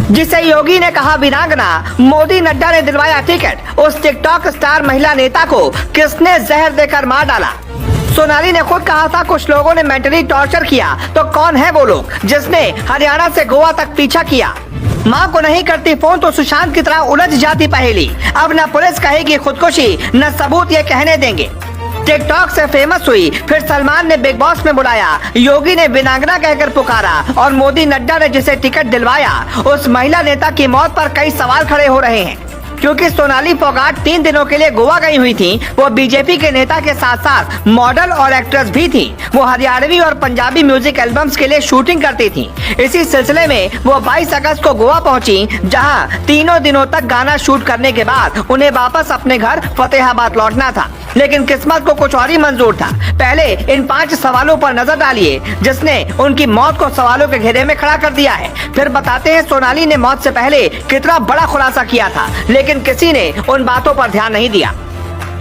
जिसे योगी ने कहा वीरांगना, मोदी नड्डा ने दिलवाया टिकट। उस टिकटॉक स्टार महिला नेता को किसने जहर देकर मार डाला? सोनाली ने खुद कहा था कुछ लोगों ने मेंटली टॉर्चर किया, तो कौन है वो लोग जिसने हरियाणा से गोवा तक पीछा किया? माँ को नहीं करती फोन तो सुशांत की तरह उलझ जाती पहेली। अब न पुलिस कहेगी खुदकुशी, न सबूत ये कहने देंगे। टिकटॉक से फेमस हुई, फिर सलमान ने बिग बॉस में बुलाया, योगी ने वीरांगना कहकर पुकारा और मोदी नड्डा ने जिसे टिकट दिलवाया, उस महिला नेता की मौत पर कई सवाल खड़े हो रहे हैं। क्योंकि सोनाली फोगाट 3 दिनों के लिए गोवा गई हुई थी। वो बीजेपी के नेता के साथ साथ मॉडल और एक्ट्रेस भी थी। वो हरियाणवी और पंजाबी म्यूजिक एल्बम्स के लिए शूटिंग करती थी। इसी सिलसिले में वो 22 अगस्त को गोवा पहुंची, जहां 3 दिनों तक गाना शूट करने के बाद उन्हें वापस अपने घर फतेहाबाद लौटना था। लेकिन किस्मत को कुछ और ही मंजूर था। पहले इन 5 सवालों पर नजर डालिए जिसने उनकी मौत को सवालों के घेरे में खड़ा कर दिया है। फिर बताते हैं सोनाली ने मौत से पहले कितना बड़ा खुलासा किया था, लेकिन किसी ने उन बातों पर ध्यान नहीं दिया।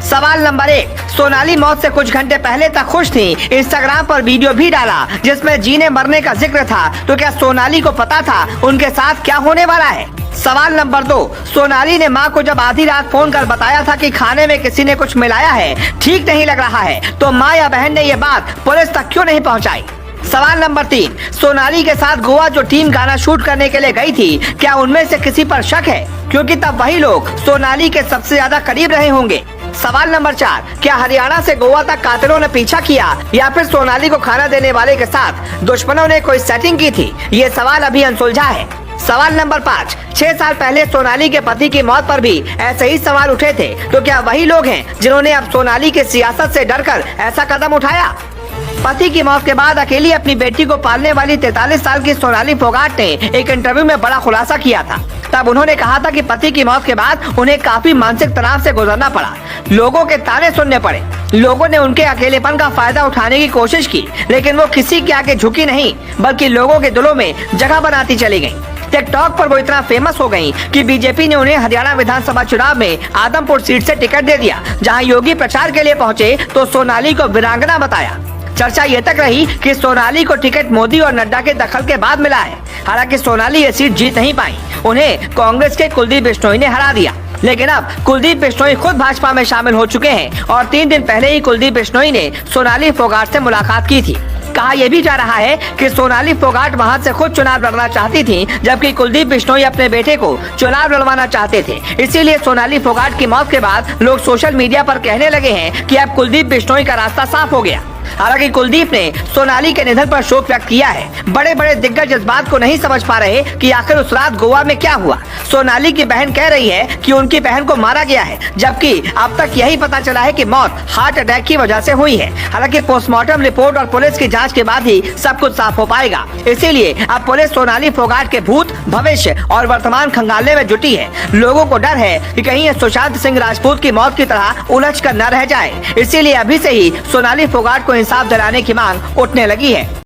सवाल नंबर 1, सोनाली मौत से कुछ घंटे पहले तक खुश थी। इंस्टाग्राम पर वीडियो भी डाला जिसमें जीने मरने का जिक्र था। तो क्या सोनाली को पता था उनके साथ क्या होने वाला है? सवाल नंबर 2, सोनाली ने मां को जब आधी रात फोन कर बताया था कि खाने में किसी ने कुछ मिलाया है, ठीक नहीं लग रहा है, तो मां या बहन ने ये बात पुलिस तक क्यों नहीं पहुंचाई? सवाल नंबर 3, सोनाली के साथ गोवा जो टीम गाना शूट करने के लिए गई थी, क्या उनमें से किसी पर शक है? क्योंकि तब वही लोग सोनाली के सबसे ज्यादा करीब रहे होंगे। सवाल नंबर 4, क्या हरियाणा से गोवा तक कातिलों ने पीछा किया या फिर सोनाली को खाना देने वाले के साथ दुश्मनों ने कोई सेटिंग की थी? ये सवाल अभी अनसुलझा है। सवाल नंबर 5, 6 साल पहले सोनाली के पति की मौत पर भी ऐसे ही सवाल उठे थे, तो क्या वही लोग हैं जिन्होंने अब सोनाली के सियासत से डरकर ऐसा कदम उठाया? पति की मौत के बाद अकेली अपनी बेटी को पालने वाली 43 साल की सोनाली फोगाट ने एक इंटरव्यू में बड़ा खुलासा किया था। तब उन्होंने कहा था कि पति की मौत के बाद उन्हें काफी मानसिक तनाव से गुजरना पड़ा, लोगों के ताने सुनने पड़े, लोगों ने उनके अकेलेपन का फायदा उठाने की कोशिश की, लेकिन वो किसी के आगे झुकी नहीं, बल्कि लोगों के दिलों में जगह बनाती चली गयी। टिकटॉक पर वो इतना फेमस हो गयी कि बीजेपी ने उन्हें हरियाणा विधानसभा चुनाव में आदमपुर सीट से टिकट दे दिया। जहां योगी प्रचार के लिए पहुंचे तो सोनाली को वीरांगना बताया। चर्चा ये तक रही कि सोनाली को टिकट मोदी और नड्डा के दखल के बाद मिला है। हालांकि सोनाली ये सीट जीत नहीं पाई, उन्हें कांग्रेस के कुलदीप बिश्नोई ने हरा दिया। लेकिन अब कुलदीप बिश्नोई खुद भाजपा में शामिल हो चुके हैं और 3 दिन पहले ही कुलदीप बिश्नोई ने सोनाली फोगाट से मुलाकात की थी। कहा यह भी जा रहा है कि सोनाली फोगाट वहां से खुद चुनाव लड़ना चाहती थी, जबकि कुलदीप बिश्नोई अपने बेटे को चुनाव लड़वाना चाहते थे। इसीलिए सोनाली फोगाट की मौत के बाद लोग सोशल मीडिया पर कहने लगे हैं कि अब कुलदीप बिश्नोई का रास्ता साफ हो गया। हालांकि कुलदीप ने सोनाली के निधन पर शोक व्यक्त किया है। बड़े बड़े दिग्गज इस बात को नहीं समझ पा रहे कि आखिर उस रात गोवा में क्या हुआ। सोनाली की बहन कह रही है कि उनकी बहन को मारा गया है, जबकि अब तक यही पता चला है कि मौत हार्ट अटैक की वजह से हुई है। हालांकि पोस्टमार्टम रिपोर्ट और पुलिस की जांच के बाद ही सब कुछ साफ हो पाएगा। इसीलिए अब पुलिस सोनाली फोगाट के भूत, भविष्य और वर्तमान खंगालने में जुटी है। लोगों को डर है कि कहीं सुशांत सिंह राजपूत की मौत की तरह उलझ कर न रह जाए। इसीलिए अभी से ही सोनाली फोगाट को इंसाफ दिलाने की मांग उठने लगी है।